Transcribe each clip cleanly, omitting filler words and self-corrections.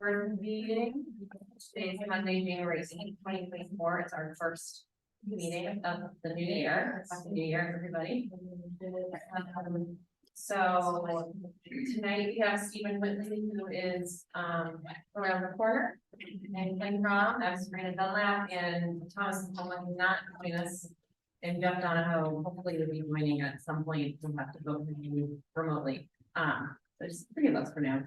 first meeting. Today is Monday, January 8th, 2024. It's our first meeting of the new year. Happy New Year, everybody. So tonight we have Stephen Whitley, who is around the corner, and Ken Rom, that's Sabrina Dunlap, and Thomas Coleman, who's not joining us, and Jeff Donahoe hopefully will be joining at some point. We'll have to go remotely. There's three of us for now.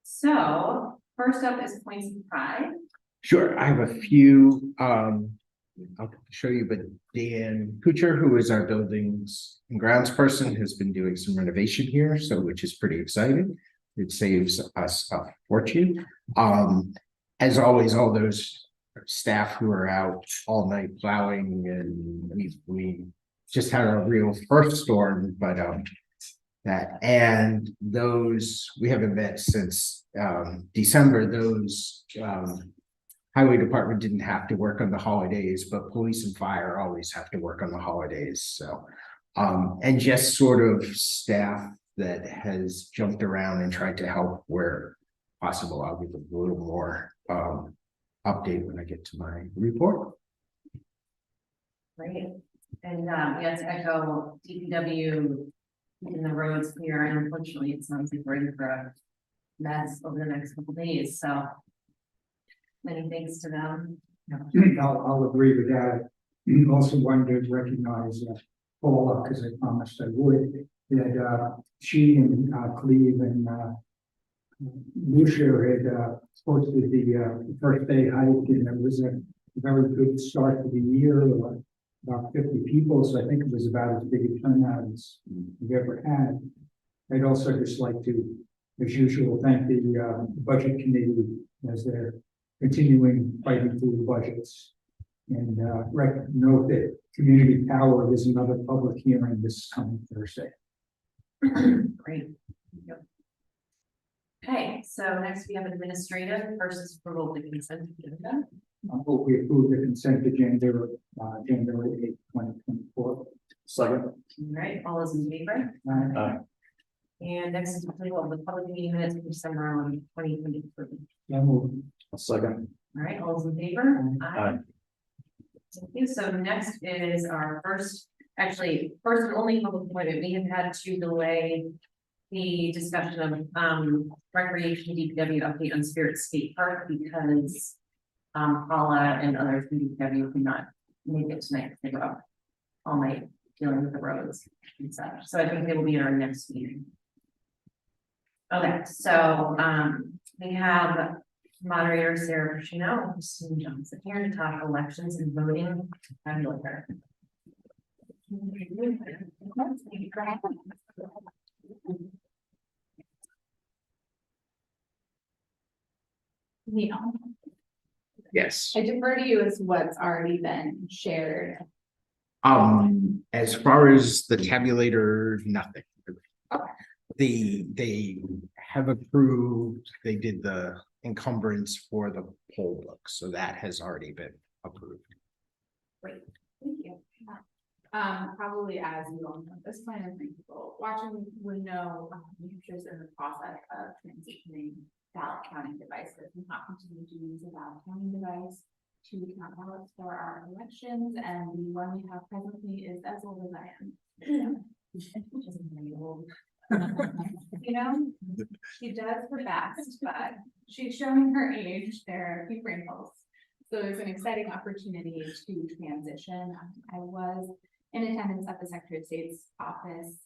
So first up is points of pride. Sure, I have a few. I'll show you, but Dan Kucher, who is our buildings and grounds person, has been doing some renovation here, so which is pretty exciting. It saves us a fortune. As always, all those staff who are out all night plowing, and we just had a real first storm, but that and those we haven't met since December. Those highway department didn't have to work on the holidays, but police and fire always have to work on the holidays. So and just sort of staff that has jumped around and tried to help where possible. I'll give a little more update when I get to my report. Great. And we have to echo DPW in the roads here, and unfortunately it sounds like we're in for a mess over the next couple of days. So many thanks to them. I'll agree with that. Also wanted to recognize Paula, because I promised I would, that she and Cleve and Lucia had posted the first day hike, and it was a very good start to the year. About 50 people, so I think it was about as big a turnout as we've ever had. I'd also just like to, as usual, thank the budget committee as they're continuing fighting through the budgets, and note that community power is another public hearing this coming Thursday. Great. Yep. Okay, so next we have administrative versus approval of the consent agenda. I hope we approve the consent agenda January 8th, 2024. Second. All right, all those in favor? And next is approval of the public meeting minutes for December 2023. Second. All right, all those in favor? Aye. Thank you. So next is our first and only public appointment. We have had to delay the discussion of recreation DPW update on Spirit Skate Park because Paula and others from DPW could not make it tonight. They were up all night dealing with the roads and such. So I think they will be in our next meeting. Okay, so we have moderator Sarah Pacino and Christine Johnson here to talk elections and voting. I'm her. Yeah. Yes. I defer to you as what's already been shared. As far as the tabulator, nothing. They have approved, they did the encumbrance for the poll book, so that has already been approved. Great, thank you. Probably as you all know, this plan, and people watching would know, New Hampshire's in the process of transitioning ballot counting devices. We not continue to use a ballot counting device to count ballots for our elections, and the one we have presently is as old as I am. You know, she does her best, but she's showing her age. There are a few wrinkles, so it's an exciting opportunity to transition. I was in attendance at the Secretary of State's office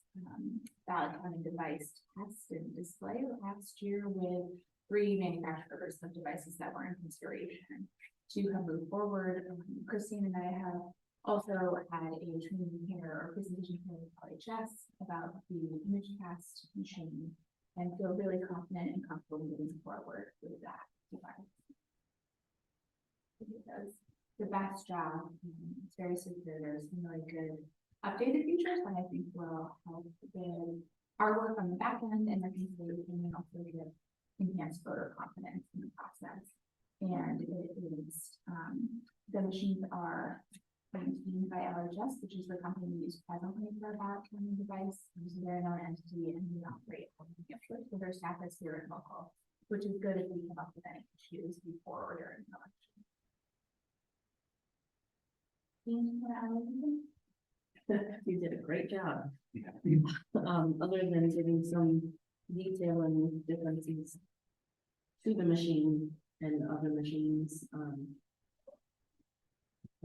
ballot counting device test and display last year with 3 manufacturers of devices that were in consideration to have moved forward. Christine and I have also had a training here or presentation here with LHS about the ImageCast machine and feel really confident and comfortable moving forward with that device. It does the best job. It's very secure. There's some really good updated features that I think will help with our work on the back end and reconciliation, and also give enhanced voter confidence in the process. And it is the machines are maintained by LHS, which is the company we use presently for our ballot counting device. It's a very known entity, and we operate in New Hampshire, so their staff is here and local. which is good if we come up with any issues before or during the election. Anything to add, Elizabeth? You did a great job. Other than giving some detail and differences to the machine and other machines,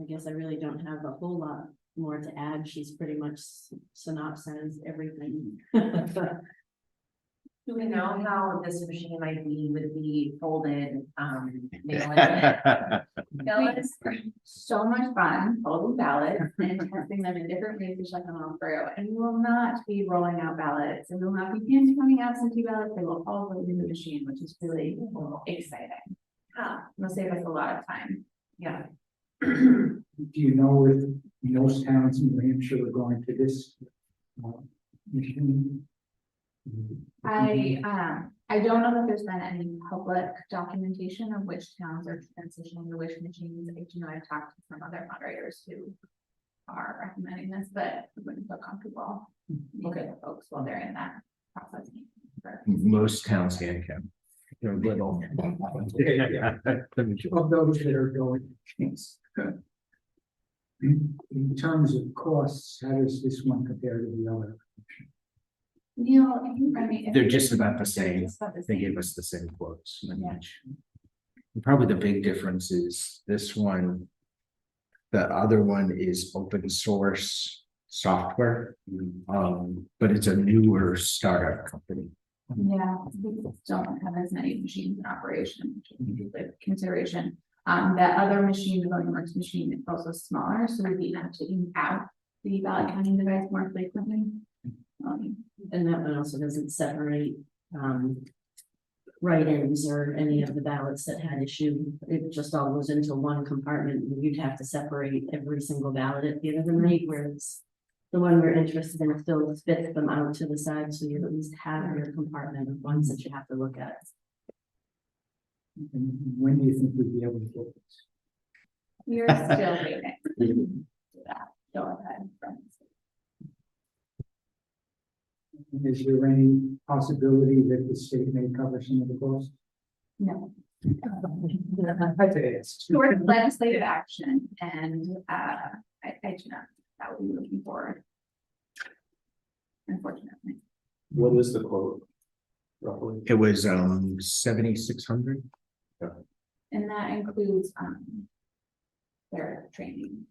I guess I really don't have a whole lot more to add. She's pretty much synopsized everything. Do we know how this machine might be with the folded, mail-in ballots? So much fun, folding ballots and testing them in different ways to check them all through. And we will not be rolling out ballots and we will not be hand counting absentee ballots. They will all go in the machine, which is really exciting. It'll save us a lot of time. Yeah. Do you know if most towns in New Hampshire are going to this machine? I don't know that there's been any public documentation of which towns are transitioning to which machines. I do know I've talked to some other moderators who are recommending this, but I wouldn't feel comfortable meeting with folks while they're in that process. Most towns handicap. They're little. Yeah. Of those that are going. Yes. In terms of costs, how does this one compare to the other? Neil, I mean. They're just about the same. Just about the They same. gave us the same quotes. pretty Yeah. much. Probably the big difference is this one. The other one is open source software, but it's a newer startup company. Yeah, we don't have as many machines in operation, which would be a consideration. That other machine, the voting works machine, is also smaller, so we'd be able to ink out the ballot counting device more frequently. And that one also doesn't separate write-ins or any of the ballots that had issue. It just all goes into one compartment. And you'd have to separate every single ballot at the end of the night, whereas the one we're interested in still spits them out to the side, so you at least have your compartment of ones that you have to look at. And when do you think we'd be able to get this? We're still waiting. Go ahead. Is there any possibility that the state may cover some of the costs? No. It's Towards legislative action and I do not, that would be looking forward. Unfortunately. What is the quote? Roughly? It was 7,600. And that includes their training.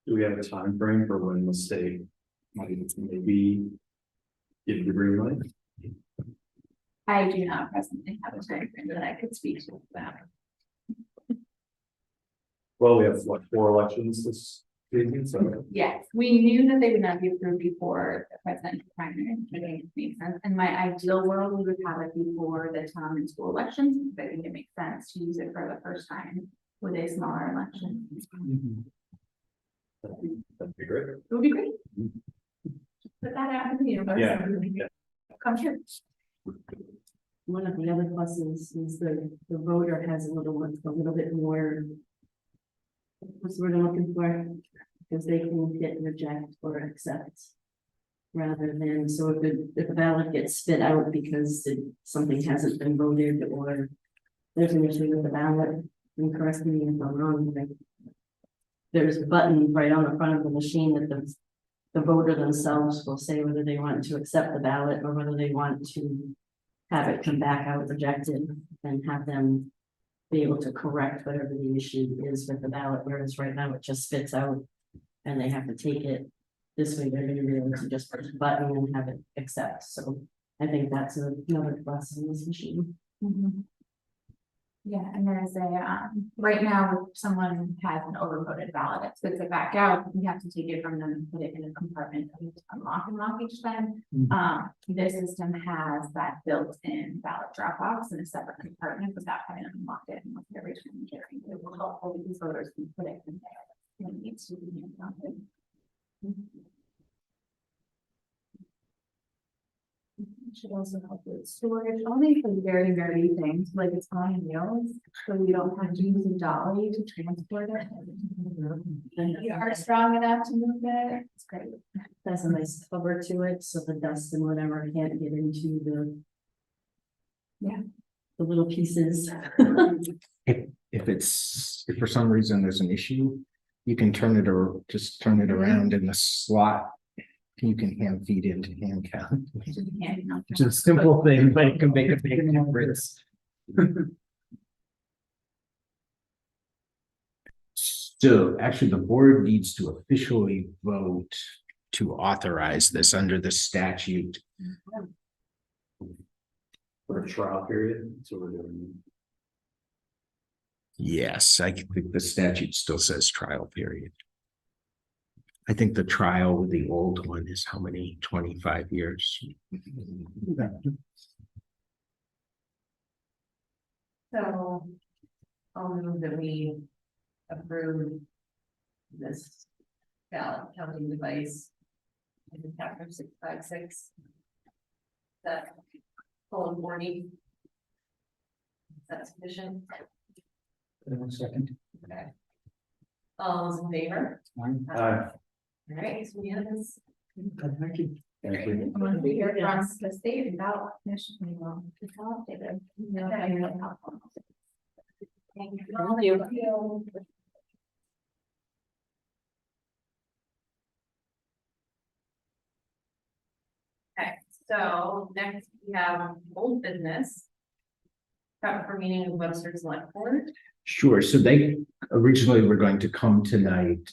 Do we have a time frame for when the state might maybe give the green light? I do not presently have a time frame that I could speak to that. Well, we have what, 4 elections this season, so Yes, we knew that they would not be approved before the presidential primary, which I think makes sense. In my ideal world, we would have it before the town and school elections, but I think it makes sense to use it for the first time with a smaller election. that'd be great. It would be great. Put that out in the universe. Yeah. Come true. One of the other pluses is the voter has a little bit more. What's the word I'm looking for? Because they can hit reject or accept. Rather than, so if a ballot gets spit out because something hasn't been voted or there's an issue with the ballot, and correct me if I'm wrong, like, there's a button right on the front of the machine that the voter themselves will say whether they want to accept the ballot or whether they want to have it come back out rejected and have them be able to correct whatever the issue is with the ballot, whereas right now it just spits out and they have to take it. This way they're gonna be able to just push the button and have it accept. So I think that's another plus in this machine. Mhm. Yeah, and there's right now, if someone has an overvoted ballot, it spits it back out, we have to take it from them and put it in a compartment that we have to unlock and lock each time. This system has that built-in ballot drop box in a separate compartment without having to unlock it and look at every time. It will help all these voters can put it in there when it needs to be unlocked. Should also help with storage, only for very, very things, like it's on wheels, so we don't have to use a dolly to transport it. And we are strong enough to move it, it's great. Has a nice cover to it, so the dust and whatever can't get into the. Yeah. The little pieces. If for some reason there's an issue, you can turn it or just turn it around in the slot. You can hand feed into hand count. It's a simple thing, but it can make a big difference. So actually, the board needs to officially vote to authorize this under the statute. For a trial period, so we're doing. Yes, I think the statute still says trial period. I think the trial with the old one is how many, 25 years? So I'll move that we approve this ballot counting device in chapter 656. That colon 40. That's sufficient. One second. Okay. All those in favor? Fine. All right, so we have this. Thank you. Thank you. I'm gonna be here across the state about Michigan, well, it's all updated. Thank you. Okay, so next we have old business. Prep for meeting of Webster Select Board. Sure, so they originally were going to come tonight.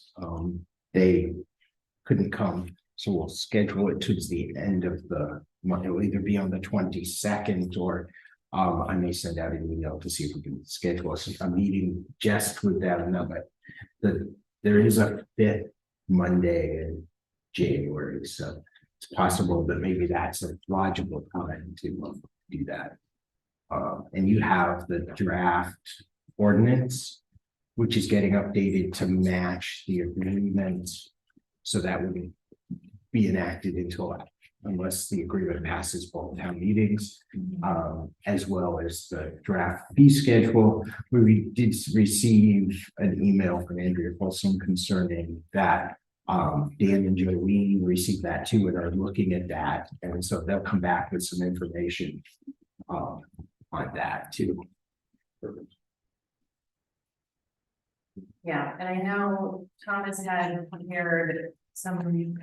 They couldn't come, so we'll schedule it towards the end of the month. It'll either be on the 22nd or I may send out an email to see if we can schedule a meeting just with that number. There is a 5th Monday in January, so it's possible that maybe that's a logical time to do that. And you have the draft ordinance, which is getting updated to match the agreement. So that wouldn't be enacted until unless the agreement passes both town meetings, as well as the draft fee schedule. We did receive an email from Andrea Folsom concerning that. Dan and Jolene received that too and are looking at that. And so they'll come back with some information on that too. Yeah, and I know Thomas had prepared some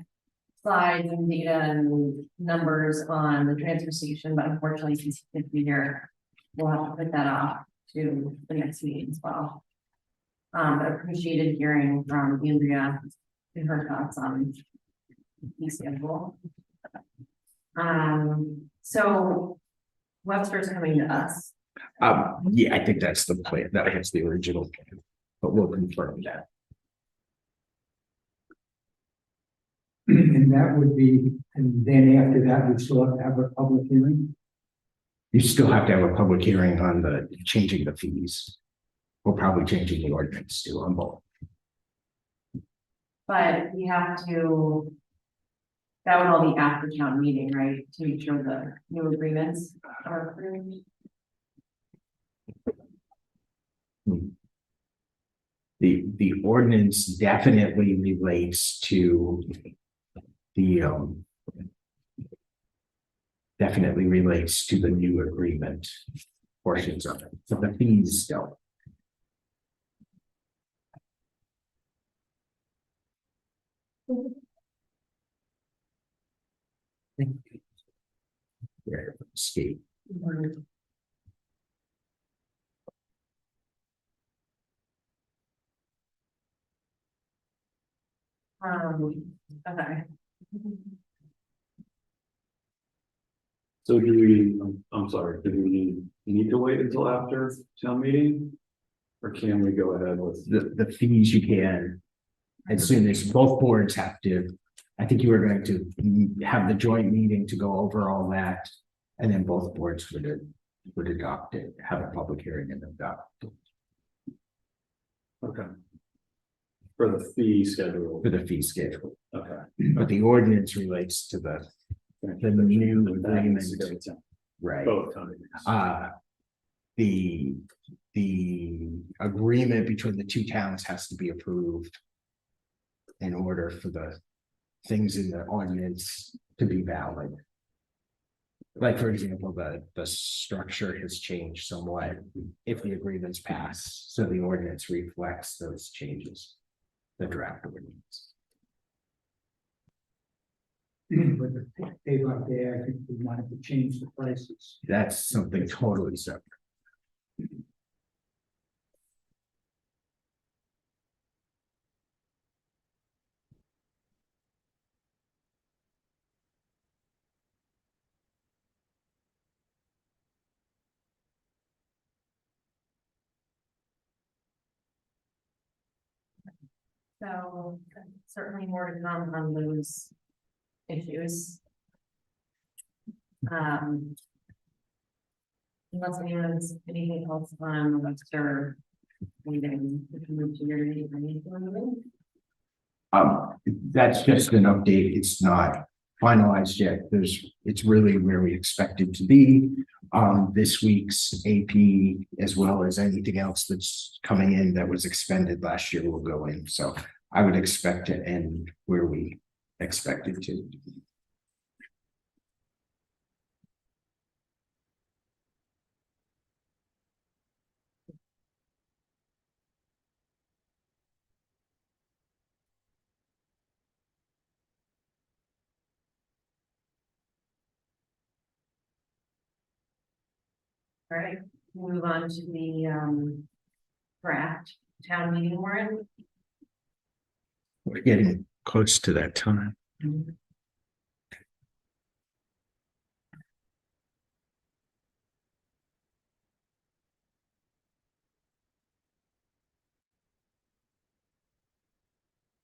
slides and data and numbers on the transfer station, but unfortunately, since he couldn't be here, we'll have to put that off to the next meeting as well. But appreciated hearing from Andrea and her thoughts on the schedule. So Webster's coming to us. Yeah, I think that's the plan. That was the original plan, but we'll confirm that. And that would be, and then after that, we still have to have a public hearing. You still have to have a public hearing on the changing the fees. We're probably changing the ordinance too on both. But we have to. That would all be after town meeting, right, to make sure the new agreements are approved. The ordinance definitely relates to the definitely relates to the new agreement portions of it. So the fees don't. Yeah, skate. Okay. So do we, I'm sorry, do we need to wait until after town meeting? Or can we go ahead with? The fees you can, as soon as both boards have to, I think you were going to have the joint meeting to go over all that. And then both boards would adopt it, have a public hearing and adopt it Okay. For the fee schedule. for the fee schedule. Okay. But the ordinance relates to the new agreement, right? Both times. The agreement between the two towns has to be approved in order for the things in the ordinance to be valid. Like, for example, the structure has changed somewhat if the agreement's passed, so the ordinance reflects those changes. The draft ordinance. But the day by day, I think we wanted to change the prices. That's something totally separate. So certainly more to come on those issues. Unless anyone has anything else on Webster meeting, we can move to your meeting. That's just an update. It's not finalized yet. It's really where we expect it to be. This week's AP, as well as anything else that's coming in that was expended last year, will go in. So I would expect to end where we expected to. All right, move on to the draft town meeting warrant. We're getting close to that time.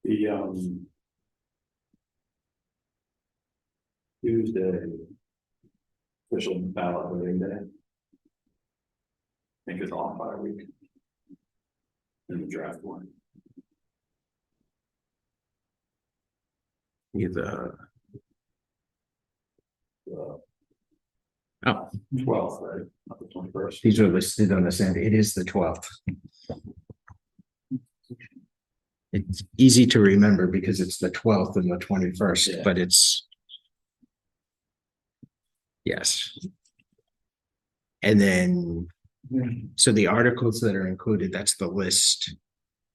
The Tuesday. Official ballot voting day. I think it's off by a week. In the draft one. Either. Oh, 12th, right? Not the 21st. these are listed on this end. It is the 12th. It's easy to remember because it's the 12th and the 21st, Yeah. but it's. Yes. And then, so the articles that are included, that's the list.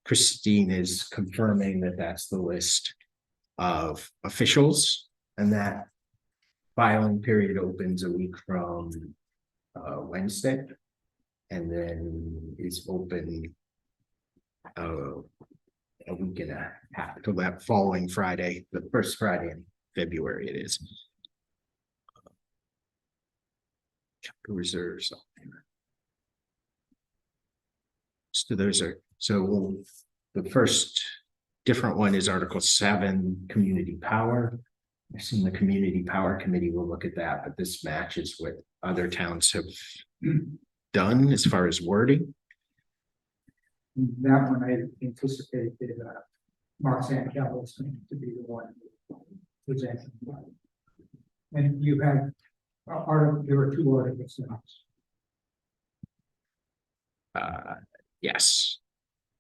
Christine is confirming that that's the list of officials, and that filing period opens a week from Wednesday, and then is open a week and a half till that following Friday, the first Friday in February it is. Chapter reserves. So those are, so the first different one is Article 7, Community Power. I assume the Community Power Committee will look at that, but this matches what other towns have done as far as wording. That one I anticipate that Mark Santel is going to be the one presenting. And you had there were 2 articles now. Yes,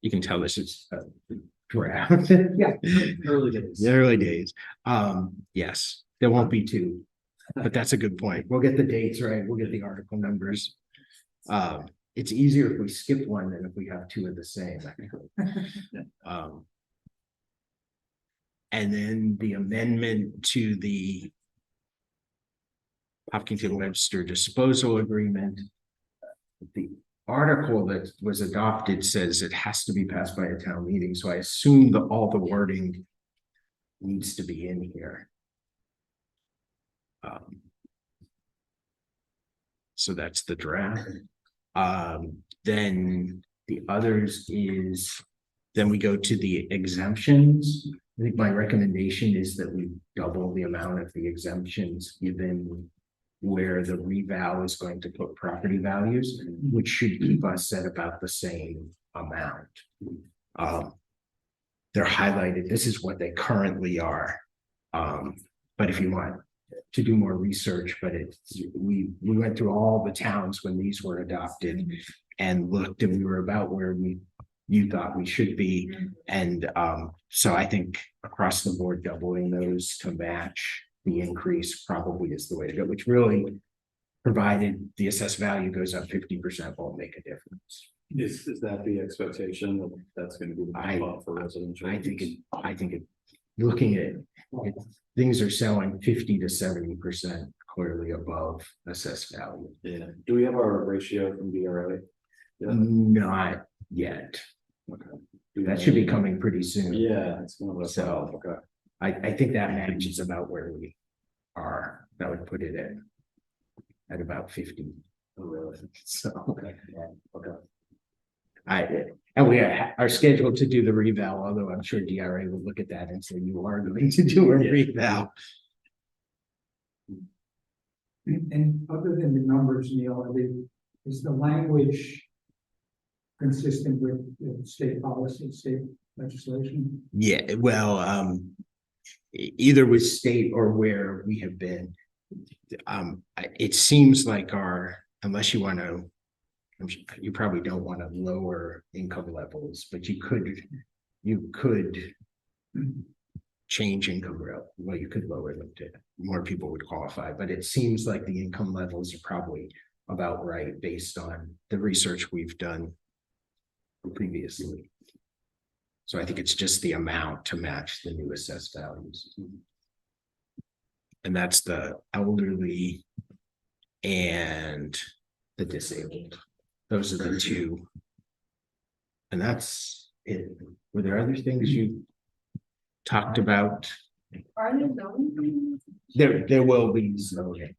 you can tell this is a draft. Yeah, Early days. The early days. Yes, there won't be 2, but that's a good point. We'll get the dates right. We'll get the article numbers. It's easier if we skip one than if we have 2 of the same. And then the amendment to the Hopkinton Webster disposal agreement. The article that was adopted says it has to be passed by a town meeting, so I assume that all the wording needs to be in here. So that's the draft. Then the others is, then we go to the exemptions. I think my recommendation is that we double the amount of the exemptions given where the reval is going to put property values, which should keep us at about the same amount. They're highlighted. This is what they currently are. But if you want to do more research, but we went through all the towns when these were adopted and looked, and we were about where you thought we should be. And so I think across the board, doubling those to match the increase probably is the way to go, which really, provided the assessed value goes up 50%, won't make a difference. Is that the expectation that that's gonna be the bump for residential? I think it, looking at it, things are selling 50 to 70% clearly above assessed value. Yeah, do we have our ratio from DRA? Yeah. Not yet. Okay. That should be coming pretty soon. Yeah, it's gonna look So- okay. I think that matches about where we are. That would put it at about 50. Oh, really? So Okay. Okay. and we are scheduled to do the reval, although I'm sure DRA will look at that and say you are going to do a reval. And other than the numbers, Neil, is the language consistent with the state policy, state legislation? Yeah, well, either with state or where we have been. It seems like unless you want to, you probably don't want to lower income levels, but you could change income well, you could lower them to more people would qualify, but it seems like the income levels are probably about right based on the research we've done previously. So I think it's just the amount to match the new assessed values. And that's the elderly and the disabled. Those are the two. And that's it. Were there other things you talked about? Are there zoning? There will be zoning.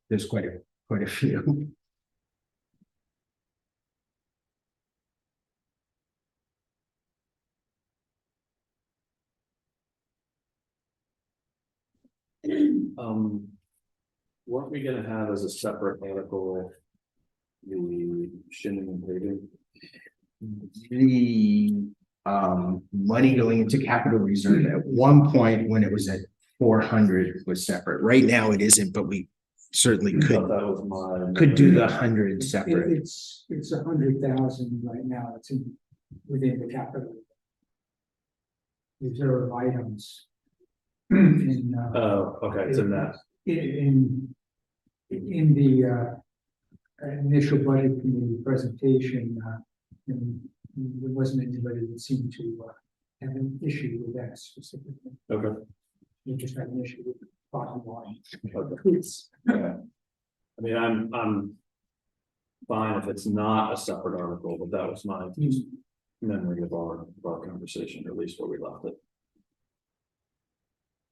There's quite a few. Weren't we gonna have as a separate article the shinning and paving? The money going into capital reserve at one point when it was at 400 was separate. Right now it isn't, but we certainly I thought could that was my. do the 100 separate. It's 100,000 right now, it's within the capital reserve items. In, Oh, okay, it's in that. in the initial budget committee presentation, and there wasn't anybody that seemed to have an issue with that specifically. Okay. You just had an issue with the bottom line. Okay. Yeah. I mean, I'm fine if it's not a separate article, but that was my memory of our conversation, or at least where we left it.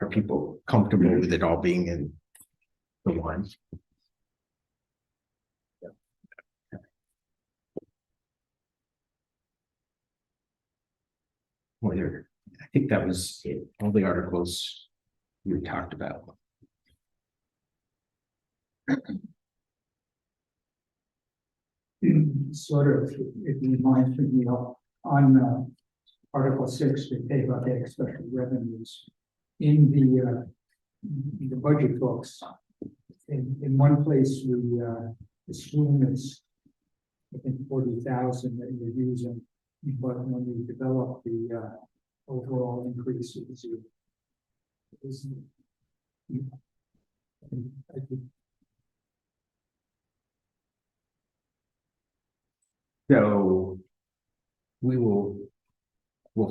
Are people comfortable with it all being in the one? Whether, I think that was it, all the articles we talked about. Sort of, it reminds me of on Article 6, the pay by tax special revenues. In the budget books, in one place we assume it's, I think, 40,000 that you're using, but when we develop the overall increases, I think So we'll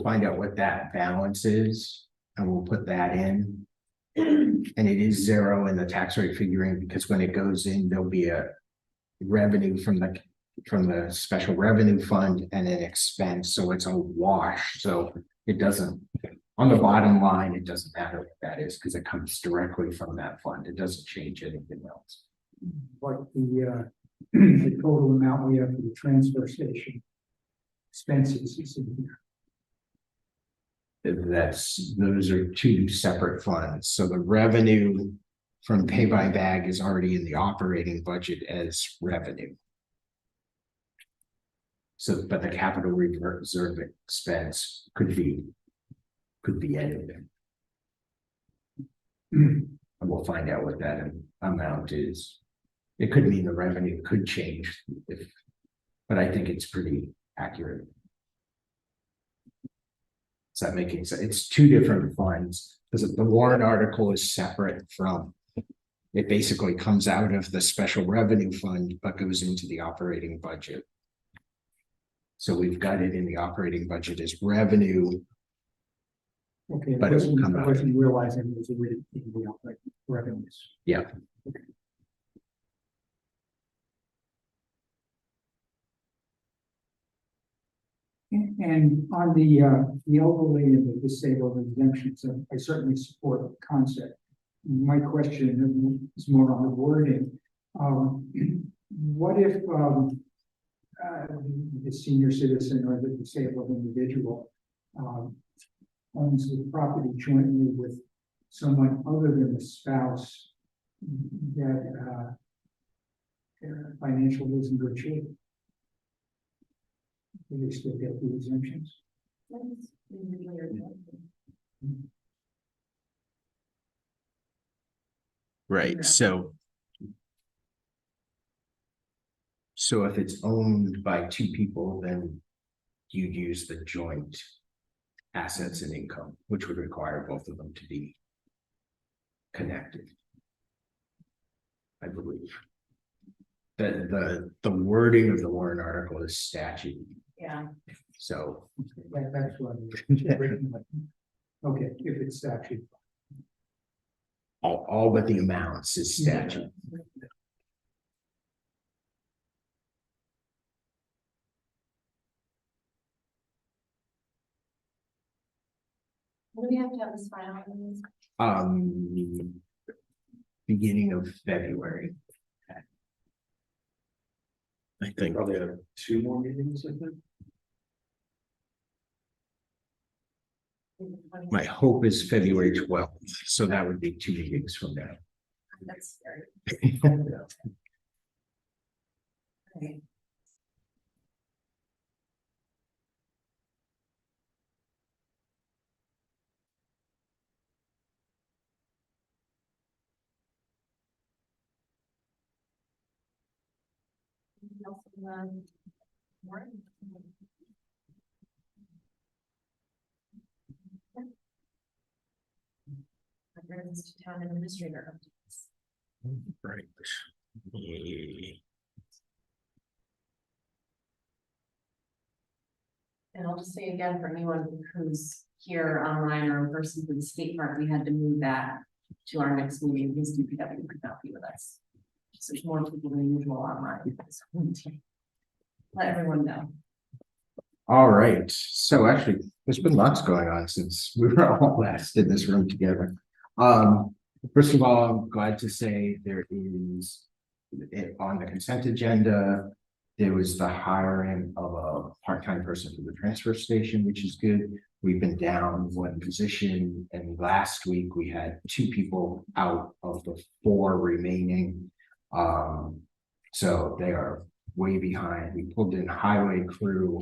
find out what that balance is and we'll put that in. And it is zero in the tax rate figuring because when it goes in, there'll be a revenue from the special revenue fund and an expense. So it's a wash. So it doesn't, on the bottom line, it doesn't matter what that is because it comes directly from that fund. It doesn't change anything else. what the total amount we have for the transfer station expenses is in here. Those are two separate funds. So the revenue from pay by bag is already in the operating budget as revenue. So, but the capital reserve expense could be anything. And we'll find out what that amount is. It could mean the revenue could change if, but I think it's pretty accurate. Is that making sense? It's two different funds, because the warrant article is separate from. It basically comes out of the special revenue fund, but goes into the operating budget. So we've got it in the operating budget as revenue. Okay, But it will come I out. wasn't realizing it was already in the operating revenues. Yeah. And on the elderly and the disabled exemptions, I certainly support the concept. My question is more on the wording. What if the senior citizen or the disabled individual owns the property jointly with someone other than the spouse that their financial is in good shape? Do they still get the exemptions? Right, so. So if it's owned by two people, then you'd use the joint assets and income, which would require both of them to be connected. I believe. The wording of the warrant article is statute, Yeah, so. That's what okay, if it's statute. All but the amounts is statute. what do we have to have this final? Beginning of February. I think Probably have 2 more meetings, I think. my hope is February 12th, so that would be 2 meetings from now. That's scary. Okay. Anything else on the warrant? That brings us to town administrator updates. Right. And I'll just say again, for anyone who's here online or in person for the skate park, we had to move that to our next meeting, because DPW could not be with us. So there's more people than usual online. Let everyone know. All right, so actually, there's been lots going on since we were all last in this room together. First of all, I'm glad to say there is on the consent agenda. There was the hiring of a part-time person for the transfer station, which is good. We've been down 1 position, and last week we had 2 people out of the 4 remaining. So they are way behind. We pulled in highway crew,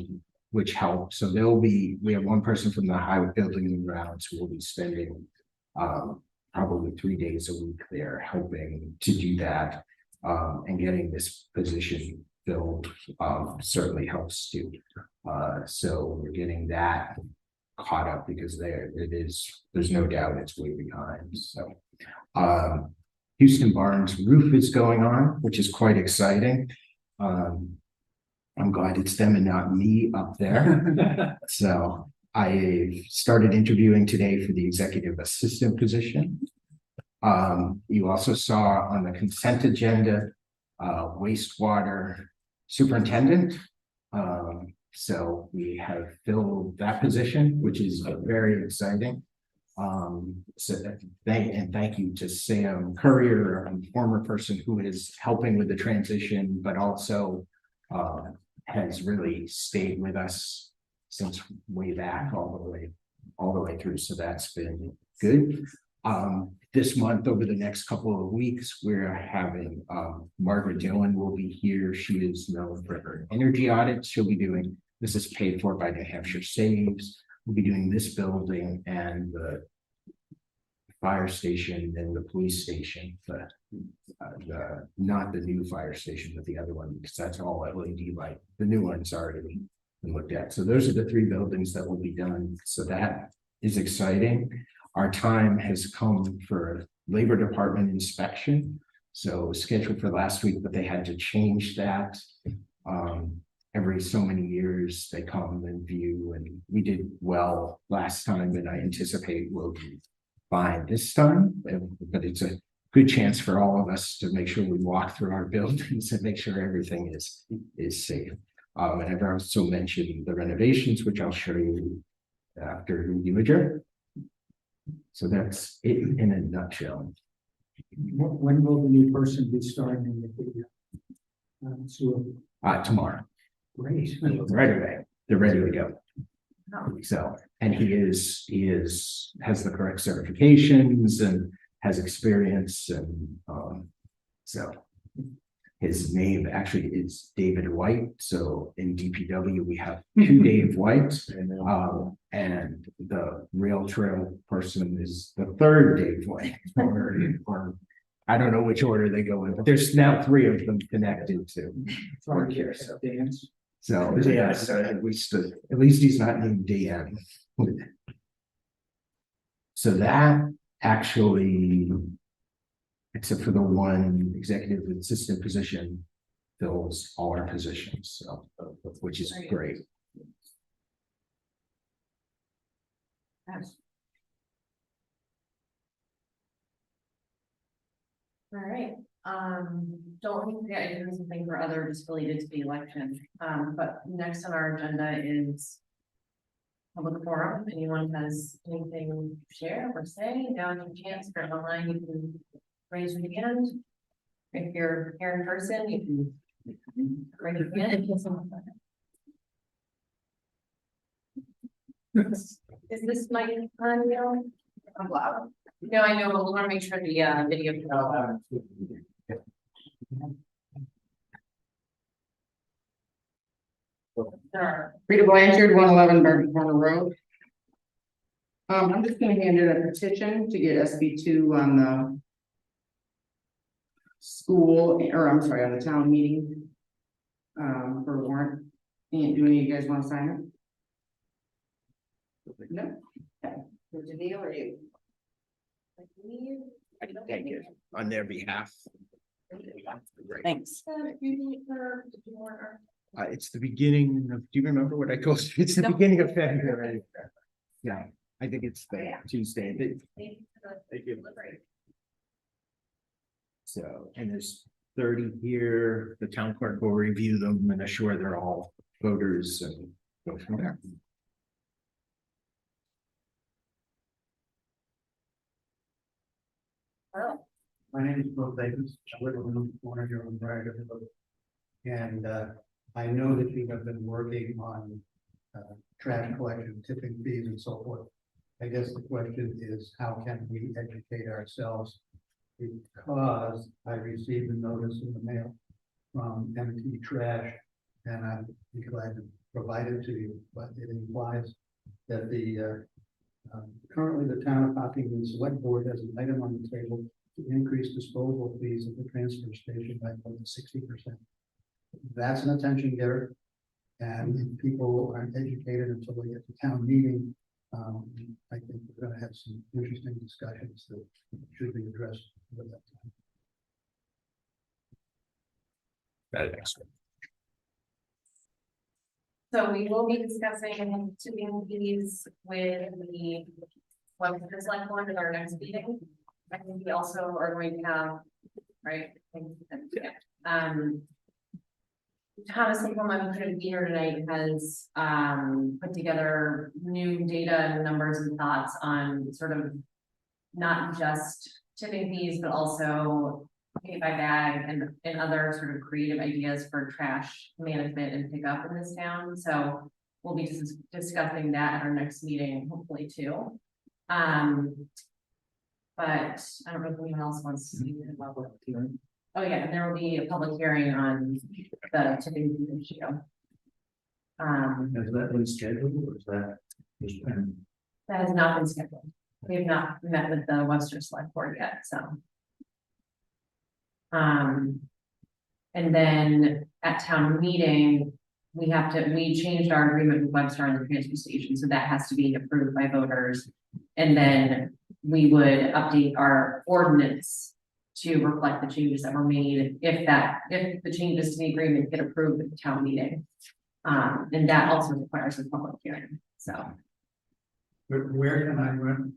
which helped. So we have 1 person from the highway building and grounds who will be spending probably 3 days a week there helping to do that. And getting this position filled certainly helps too. So we're getting that caught up, because there's no doubt it's way behind. So Houston Barnes roof is going on, which is quite exciting. I'm glad it's them and not me up there. So I started interviewing today for the executive assistant position. You also saw on the consent agenda, wastewater superintendent. So we have filled that position, which is very exciting. So thank you to Sam Courier, a former person who is helping with the transition, but also has really stayed with us since way back all the way through. So that's been good. This month, over the next couple of weeks, we're having Margaret Dillon will be here. She is known for her energy audits. She'll be doing, this is paid for by New Hampshire Saves. We'll be doing this building and the fire station and the police station, but not the new fire station, but the other one, because that's all LED light. The new one's already been looked at. So those are the 3 buildings that will be done. So that is exciting. Our time has come for a labor department inspection. So it was scheduled for last week, but they had to change that. Every so many years they come and view, and we did well last time, and I anticipate we'll be fine this time. But it's a good chance for all of us to make sure we walk through our buildings and make sure everything is safe. And I've also mentioned the renovations, which I'll show you after you adjourn. So that's it in a nutshell. When will the new person be starting with the sewer? Tomorrow, Great. right away, they're ready to go. Oh. So, and he has the correct certifications and has experience and, so. His name actually is David White, so in DPW, we have 2 Dave Whites. And the rail trail person is the 3rd Dave White, or I don't know which order they go in, but there's now 3 of them connected to work here, so. Dance. So, yeah, so at least he's not named Dan. So that actually, except for the one executive assistant position, fills all our positions, so, which is great. All right, don't forget, I did something for other just related to the election, but next on our agenda is public forum. Anyone has anything to share or say, now is your chance. For online, you can raise your hand. If you're here in person, you can raise your hand. Is this mic on, Neil? I'm loud. No, I know, but we want to make sure the video. Rita Blanchard, 111 Barton Corner Road. I'm just gonna hand in a petition to get SB2 on the school, or I'm sorry, on the town meeting. For warrant. And do any of you guys want to sign it? No? Okay. Would you deal or you? I can take it on their behalf. Great. Thanks. It's the beginning of, do you remember what I called it? It's the beginning of February. Yeah, I think it's the Tuesday. Thank you. So, and there's 30 here, the town clerk will review them and assure they're all voters and go from there. My name is Bill Davis. I live on the corner here on Bragg. And I know that you have been working on trash collection, tipping fees and so forth. I guess the question is, how can we educate ourselves? Because I received a notice in the mail from MT Trash, and I'd be glad to provide it to you, but it implies that currently the town of Hopkinton Select Board has an item on the table to increase disposal fees at the transfer station by more than 60%. That's an attention getter. And if people aren't educated until they get to town meeting, I think we're gonna have some interesting discussions that should be addressed at that time. So we will be discussing tipping fees with the Webster Select Board at our next meeting. I think we also are going to have, right? Thomas Sinkelman, who couldn't be here tonight, has put together new data and numbers and thoughts on sort of not just tipping fees, but also pay by bag and other sort of creative ideas for trash management and pickup in this town. So we'll be discussing that at our next meeting, hopefully too. But I don't know if anyone else wants to speak about it. Oh yeah, and there will be a public hearing on the tipping fee issue. Has that been scheduled or is that? That has not been scheduled. We have not met with the Webster Select Board yet, so. And then at town meeting, we changed our agreement with Webster on the transfer station, so that has to be approved by voters. And then we would update our ordinance to reflect the changes that were made, if the changes to the agreement get approved at the town meeting. And that also requires a public hearing, so. Where can I run?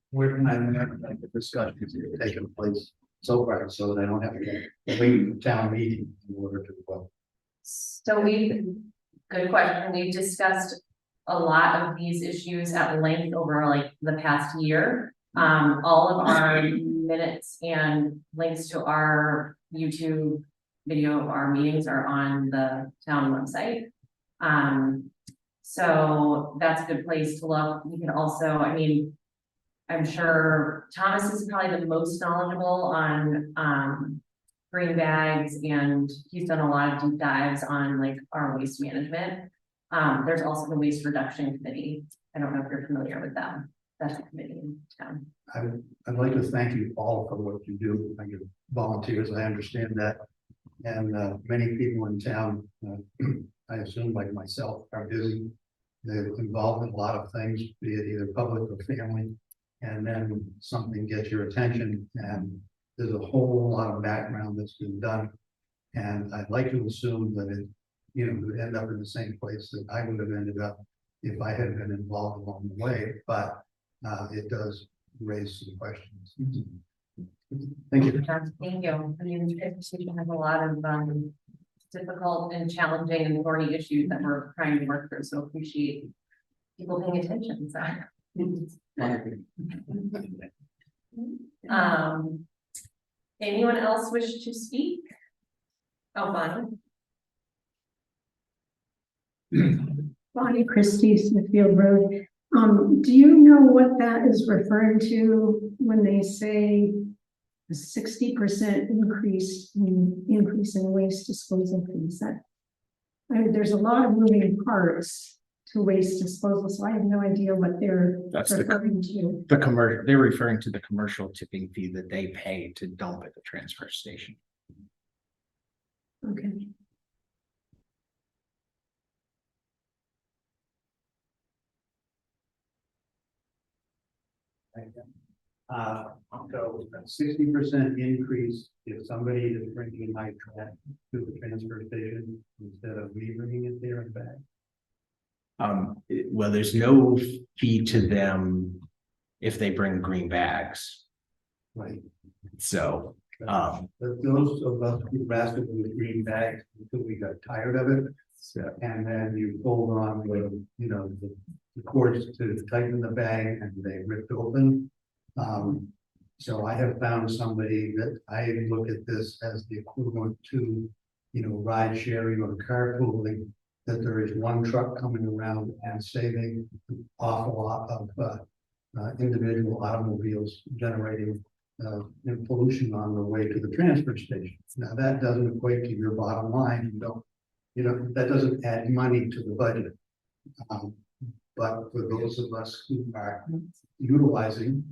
Where can I remember like the discussions that have taken place so far, so that I don't have to wait for town meeting in order to vote? So good question, we've discussed a lot of these issues at length over like the past year. All of our minutes and links to our YouTube video of our meetings are on the town website. So that's a good place to look. You can also, I mean, I'm sure Thomas is probably the most knowledgeable on green bags, and he's done a lot of deep dives on like our waste management. There's also the waste reduction committee. I don't know if you're familiar with them. That's a committee in town. I'd like to thank you all for what you do. Thank you, volunteers. I understand that. And many people in town, I assume like myself, are busy. They're involved in a lot of things, be it either public or family. And then something gets your attention, and there's a whole lot of background that's been done. And I'd like to assume that it, would end up in the same place that I would have ended up if I had been involved along the way. But it does raise some questions. Thank you. Thank you. I mean, the station has a lot of difficult and challenging and thorny issues that we're trying to work through. So appreciate people paying attention. So. Anyone else wish to speak? Oh, Bonnie. Bonnie Christie, Smithfield Road. Do you know what that is referring to when they say a 60% increase in waste disposal fees? There's a lot of moving parts to waste disposal, so I have no idea what they're referring to. The commercial, they're referring to the commercial tipping fee that they pay to dump at the transfer station. Okay. So a 60% increase if somebody is bringing my trash to the transfer station instead of me bringing it there and back. Well, there's no fee to them if they bring green bags. Right. So, But those of us who basket with green bags until we got tired of it. And then you pulled on the cords to tighten the bag and they ripped open. So I have found somebody that I look at this as the equivalent to, ride sharing or carpooling, that there is one truck coming around and saving an awful lot of individual automobiles generating pollution on the way to the transfer station. Now that doesn't equate to your bottom line. That doesn't add money to the budget. But for those of us who are utilizing,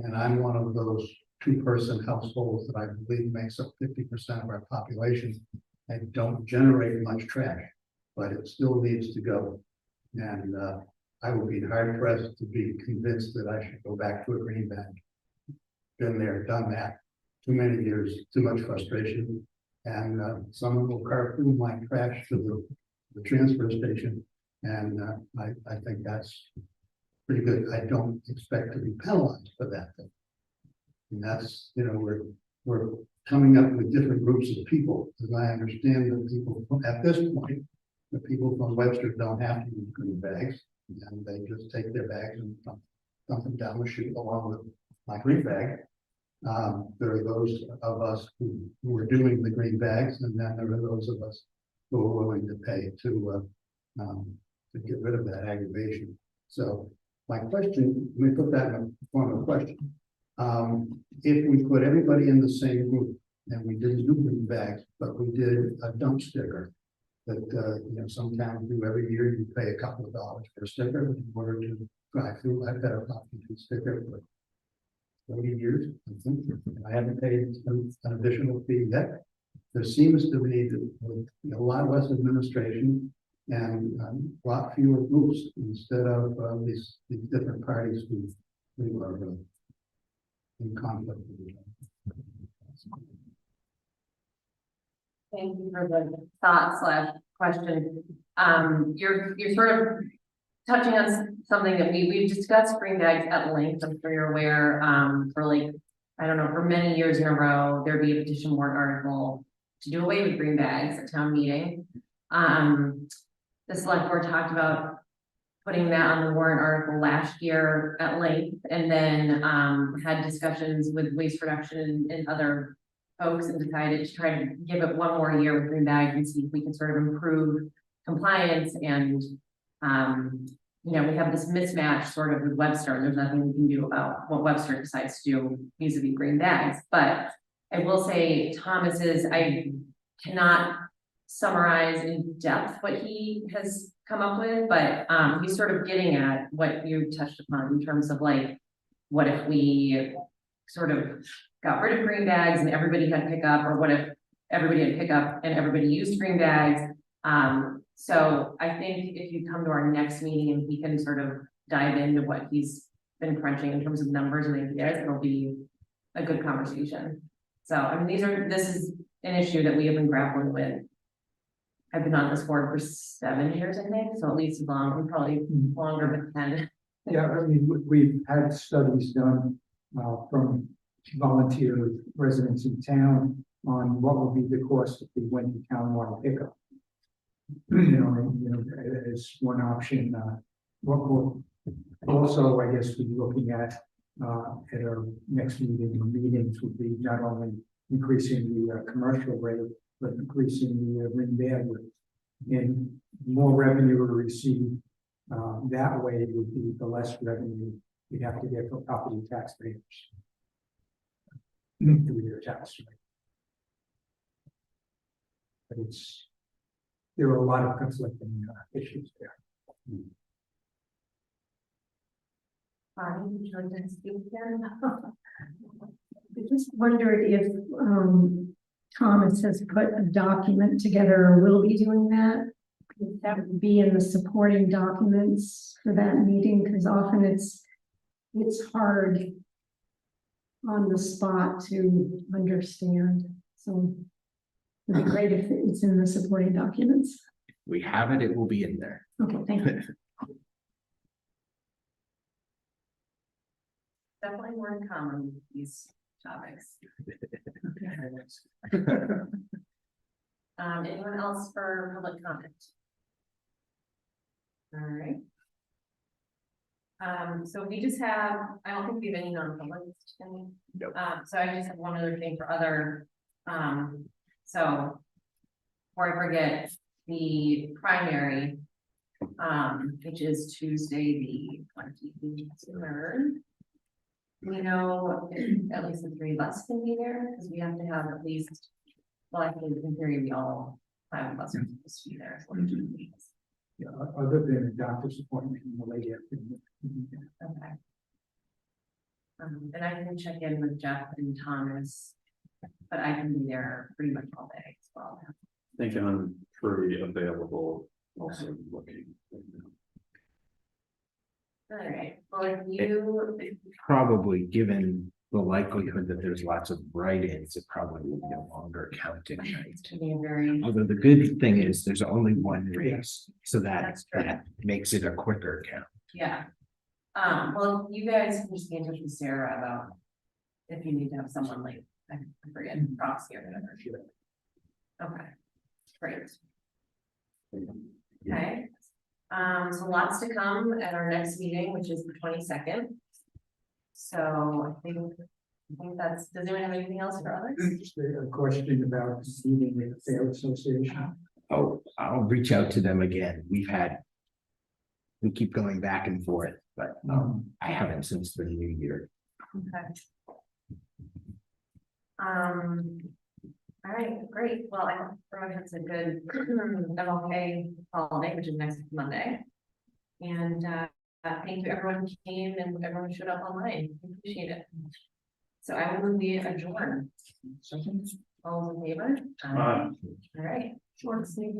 and I'm one of those 2-person households that I believe makes up 50% of our population, I don't generate much trash, but it still needs to go. And I would be hard pressed to be convinced that I should go back to a green bag. Been there, done that. Too many years, too much frustration. And someone will carpool my trash to the transfer station. And I think that's pretty good. I don't expect to be penalized for that thing. And that's, we're coming up with different groups of people, as I understand that people at this point, the people from Webster don't have to use green bags, and they just take their bags and dump them down the chute along with my green bag. There are those of us who are doing the green bags, and then there are those of us who are willing to pay to get rid of that aggravation. So my question, let me put that in the form of a question. If we put everybody in the same group and we didn't do green bags, but we did a dump sticker some towns do every year, you pay a couple of dollars for a sticker in order to drive through. I've got a Hopkinton sticker for 40 years, I think. I haven't paid an additional fee yet. There seems to be a lot less administration and a lot fewer groups instead of these different parties who are in conflict with each other. Thank you for the thought / question. You're sort of touching on something that we've discussed green bags at length. I'm sure you're aware, for like, I don't know, for many years in a row, there'd be a petition warrant article to do away with green bags at town meeting. The select board talked about putting that on the warrant article last year at length, and then had discussions with waste reduction and other folks, and decided to try to give it one more year with green bags and see if we can sort of improve compliance. And we have this mismatch sort of with Webster, and there's nothing we can do about what Webster decides to do vis-a-vis green bags. But I will say Thomas's, I cannot summarize in depth what he has come up with, but he's sort of getting at what you touched upon in terms of like, what if we sort of got rid of green bags and everybody had pickup, or what if everybody had pickup and everybody used green bags? So I think if you come to our next meeting and he can sort of dive into what he's been crunching in terms of numbers and ideas, it'll be a good conversation. So I mean, this is an issue that we have been grappling with. I've been on this board for 7 years, I think, so at least as long, probably longer than 10. Yeah, I mean, we've had studies done from volunteer residents in town on what would be the cost if we went to townwide pickup. As one option, what we'll also, I guess, be looking at our next meeting or meetings would be not only increasing the commercial rate, but increasing the green bag rate. And more revenue to receive that way would be the less revenue you'd have to get from property taxpayers through their tax rate. But there are a lot of conflicting issues there. Would you like to speak again? I just wondered if Thomas has put a document together or will be doing that. That would be in the supporting documents for that meeting, because often it's hard on the spot to understand. So it'd be great if it's in the supporting documents. If we have it, it will be in there. Okay, thank you. Definitely more in common with these topics. Anyone else for public comment? All right. So we just have, I don't think we have any non-publics. Nope. So I just have one other thing for other, so before I forget, the primary, which is Tuesday, the 23rd. We know at least the 3 of us can be there, because we have to have at least, well, I think in theory, we all 5 of us are supposed to be there. Yeah, other than a doctor's appointment in the late afternoon. Okay. And I can check in with Jeff and Thomas, but I can be there pretty much all day as well. I think I'm pretty available, also looking. All right, well, if you, Probably, given the likelihood that there's lots of write-ins, it probably will be a longer counting night. it's to be very, Although the good thing is there's only one race, so That's true. that makes it a quicker count. yeah. Well, you guys can just be in touch with Sarah about if you need to have someone like, I forget, proxy or whatever. Okay, great. Okay. So lots to come at our next meeting, which is the 22nd. So I think that's, does anyone have anything else for others? Just a question about meeting with the Fair Association. Oh, I'll reach out to them again. We keep going back and forth, but I haven't since the new year. Okay. All right, great. Well, I hope everyone has a good MLK holiday, which is next Monday. And thank you, everyone who came and everyone who showed up online. Appreciate it. So I will be adjourned. All in favor? All right. Short, sweet.